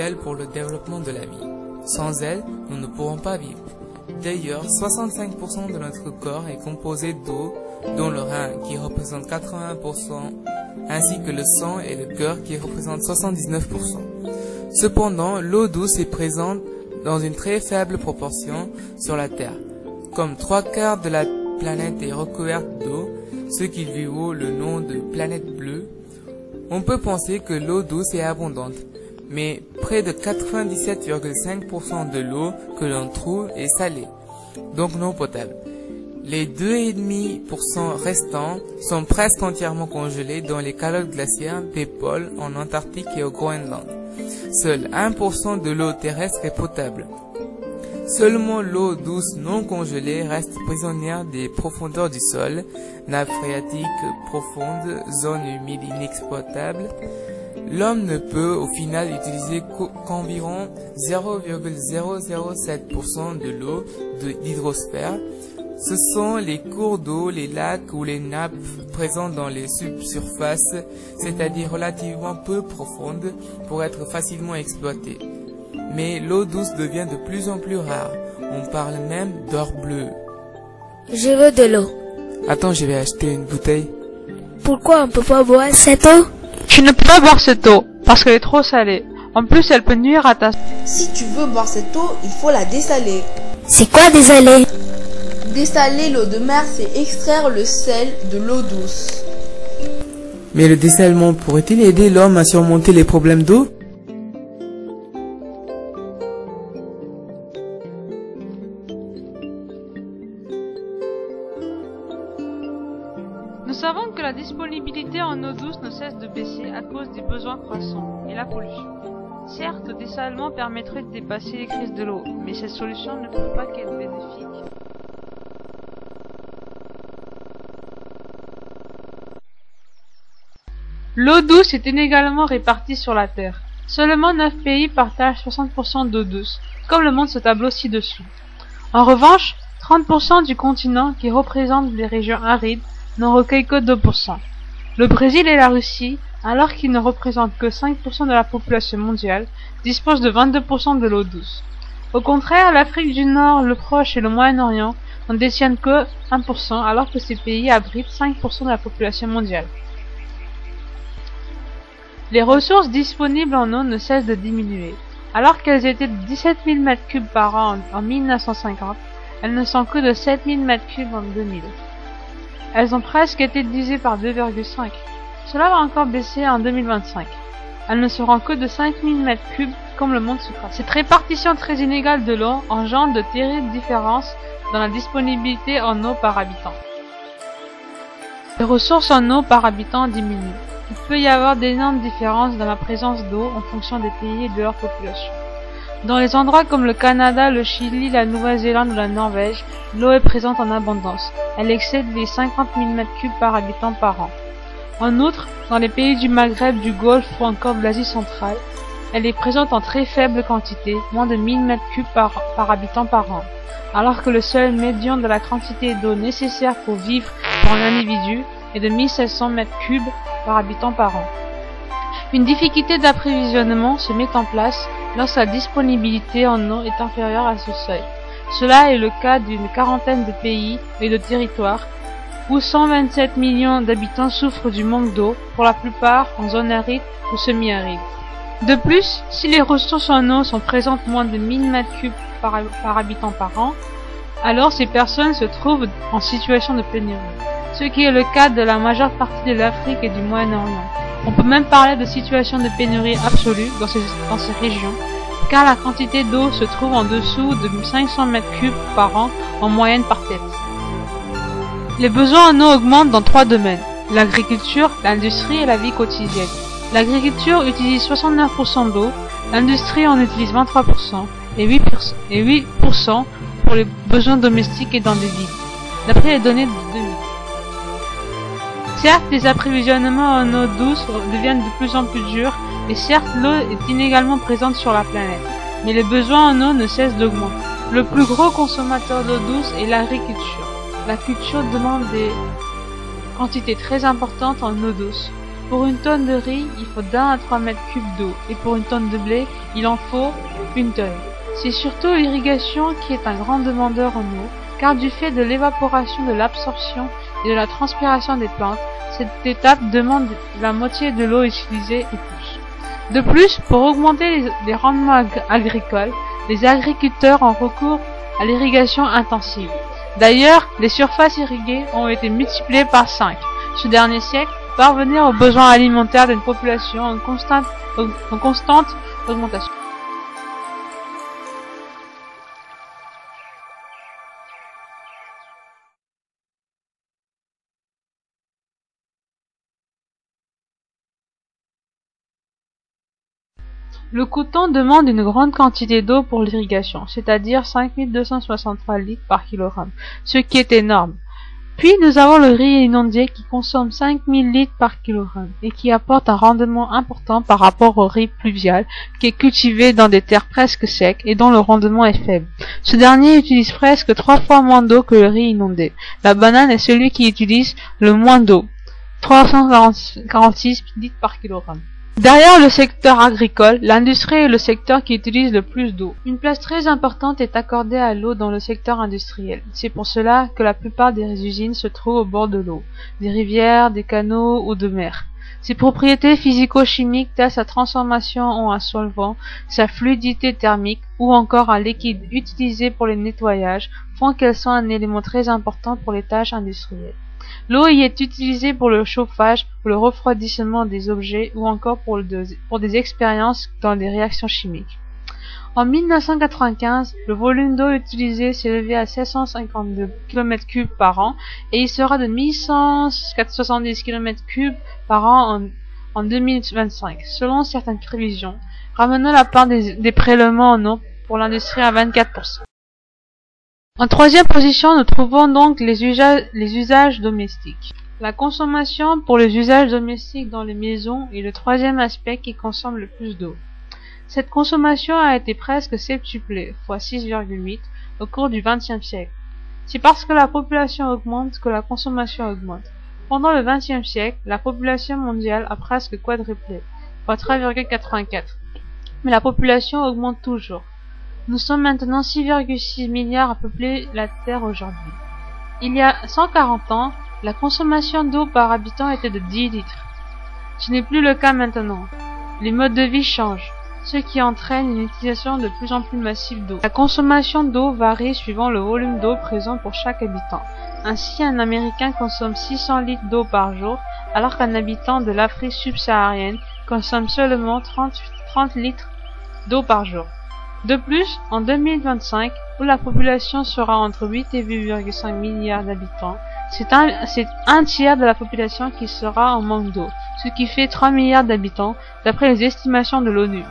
essentielle pour le développement de la vie. Sans elle, nous ne pourrons pas vivre. D'ailleurs, 65% de notre corps est composé d'eau, dont le rein qui représente 80%, ainsi que le sang et le cœur qui représentent 79%. Cependant, l'eau douce est présente dans une très faible proportion sur la Terre. Comme 3/4 de la planète est recouverte d'eau, ce qui lui vaut le nom de planète bleue, on peut penser que l'eau douce est abondante, mais près de 97,5% de l'eau que l'on trouve est salée, donc non potable. Les 2,5% restants sont presque entièrement congelés dans les calottes glaciaires des pôles en Antarctique et au Groenland. Seul 1% de l'eau terrestre est potable. Seulement l'eau douce non congelée reste prisonnière des profondeurs du sol, nappes phréatiques profondes, zones humides inexploitables. L'homme ne peut au final utiliser qu'environ 0,007% de l'eau d'hydrosphère. Ce sont les cours d'eau, les lacs ou les nappes présents dans les subsurfaces, c'est-à-dire relativement peu profondes pour être facilement exploitées. Mais l'eau douce devient de plus en plus rare. On parle même d'or bleu. Je veux de l'eau. Attends, je vais acheter une bouteille. Pourquoi on peut pas boire cette eau? Tu ne peux pas boire cette eau parce qu'elle est trop salée. En plus, elle peut nuire à ta... Si tu veux boire cette eau, il faut la dessaler. C'est quoi désaler? Dessaler l'eau de mer, c'est extraire le sel de l'eau douce. Mais le dessalement pourrait-il aider l'homme à surmonter les problèmes d'eau? Nous savons que la disponibilité en eau douce ne cesse de baisser à cause des besoins croissants et la pollution. Certes, le dessalement permettrait de dépasser les crises de l'eau, mais cette solution ne peut pas qu'être bénéfique. L'eau douce est inégalement répartie sur la Terre. Seulement 9 pays partagent 60% d'eau douce, comme le montre ce tableau ci-dessous. En revanche, 30% du continent, qui représente les régions arides, n'en recueille que 2%. Le Brésil et la Russie, alors qu'ils ne représentent que 5% de la population mondiale, disposent de 22% de l'eau douce. Au contraire, l'Afrique du Nord, le Proche et le Moyen-Orient n'en détiennent que 1%, alors que ces pays abritent 5% de la population mondiale. Les ressources disponibles en eau ne cessent de diminuer. Alors qu'elles étaient de 17 000 m3 par an en 1950, elles ne sont que de 7 000 m3 en 2000. Elles ont presque été divisées par 2,5. Cela va encore baisser en 2025. Elles ne seront que de 5 000 m3 comme le montre ce graphe. Cette répartition très inégale de l'eau engendre de terribles différences dans la disponibilité en eau par habitant. Les ressources en eau par habitant diminuent. Il peut y avoir d'énormes différences dans la présence d'eau en fonction des pays et de leur population. Dans les endroits comme le Canada, le Chili, la Nouvelle-Zélande ou la Norvège, l'eau est présente en abondance. Elle excède les 50 000 m3 par habitant par an. En outre, dans les pays du Maghreb, du Golfe ou encore de l'Asie centrale, elle est présente en très faible quantité, moins de 1000 m3 par habitant par an, alors que le seuil médian de la quantité d'eau nécessaire pour vivre pour un individu est de 1700 m3 par habitant par an. Une difficulté d'approvisionnement se met en place lorsque la disponibilité en eau est inférieure à ce seuil. Cela est le cas d'une quarantaine de pays et de territoires où 127 millions d'habitants souffrent du manque d'eau, pour la plupart en zone aride ou semi-aride. De plus, si les ressources en eau sont présentes moins de 1000 m3 par habitant par an, alors ces personnes se trouvent en situation de pénurie, ce qui est le cas de la majeure partie de l'Afrique et du Moyen-Orient. On peut même parler de situation de pénurie absolue dans ces régions, car la quantité d'eau se trouve en dessous de 500 m3 par an en moyenne par tête. Les besoins en eau augmentent dans 3 domaines: l'agriculture, l'industrie et la vie quotidienne. L'agriculture utilise 69% d'eau, l'industrie en utilise 23% et 8% pour les besoins domestiques et dans des villes, d'après les données de 2000. Certes, les approvisionnements en eau douce deviennent de plus en plus durs, et certes, l'eau est inégalement présente sur la planète, mais les besoins en eau ne cessent d'augmenter. Le plus gros consommateur d'eau douce est l'agriculture. La culture demande des quantités très importantes en eau douce. Pour une tonne de riz, il faut d'1 à 3 mètres cubes d'eau, et pour une tonne de blé, il en faut 1 tonne. C'est surtout l'irrigation qui est un grand demandeur en eau, car du fait de l'évaporation, de l'absorption et de la transpiration des plantes, cette étape demande la moitié de l'eau utilisée et plus. De plus, pour augmenter les rendements agricoles, les agriculteurs ont recours à l'irrigation intensive. D'ailleurs, les surfaces irriguées ont été multipliées par 5 ce dernier siècle pour parvenir aux besoins alimentaires d'une population en constante augmentation. Le coton demande une grande quantité d'eau pour l'irrigation, c'est-à-dire 5263 litres par kilogramme, ce qui est énorme. Puis nous avons le riz inondé qui consomme 5000 litres par kilogramme et qui apporte un rendement important par rapport au riz pluvial qui est cultivé dans des terres presque secs et dont le rendement est faible. Ce dernier utilise presque 3 fois moins d'eau que le riz inondé. La banane est celui qui utilise le moins d'eau, 346 litres par kilogramme. Derrière le secteur agricole, l'industrie est le secteur qui utilise le plus d'eau. Une place très importante est accordée à l'eau dans le secteur industriel. C'est pour cela que la plupart des usines se trouvent au bord de l'eau, des rivières, des canaux ou de mer. Ses propriétés physico-chimiques telles sa transformation en un solvant, sa fluidité thermique ou encore un liquide utilisé pour le nettoyage font qu'elles sont un élément très important pour les tâches industrielles. L'eau y est utilisée pour le chauffage, pour le refroidissement des objets ou encore pour des expériences dans des réactions chimiques. En 1995, le volume d'eau utilisé s'est élevé à 752 km3 par an et il sera de 1170 km3 par an en 2025, selon certaines prévisions, ramenant la part des prélèvements en eau pour l'industrie à 24%. En troisième position, nous trouvons donc les usages domestiques. La consommation pour les usages domestiques dans les maisons est le troisième aspect qui consomme le plus d'eau. Cette consommation a été presque septuplée, fois 6,8, au cours du XXe siècle. C'est parce que la population augmente que la consommation augmente. Pendant le XXe siècle, la population mondiale a presque quadruplé, fois 3,84. Mais la population augmente toujours. Nous sommes maintenant 6,6 milliards à peupler la Terre aujourd'hui. Il y a 140 ans, la consommation d'eau par habitant était de 10 litres. Ce n'est plus le cas maintenant. Les modes de vie changent, ce qui entraîne une utilisation de plus en plus massive d'eau. La consommation d'eau varie suivant le volume d'eau présent pour chaque habitant. Ainsi, un Américain consomme 600 litres d'eau par jour, alors qu'un habitant de l'Afrique subsaharienne consomme seulement 30 litres d'eau par jour. De plus, en 2025, où la population sera entre 8 et 8,5 milliards d'habitants, c'est un tiers de la population qui sera en manque d'eau, ce qui fait 3 milliards d'habitants, d'après les estimations de l'ONU.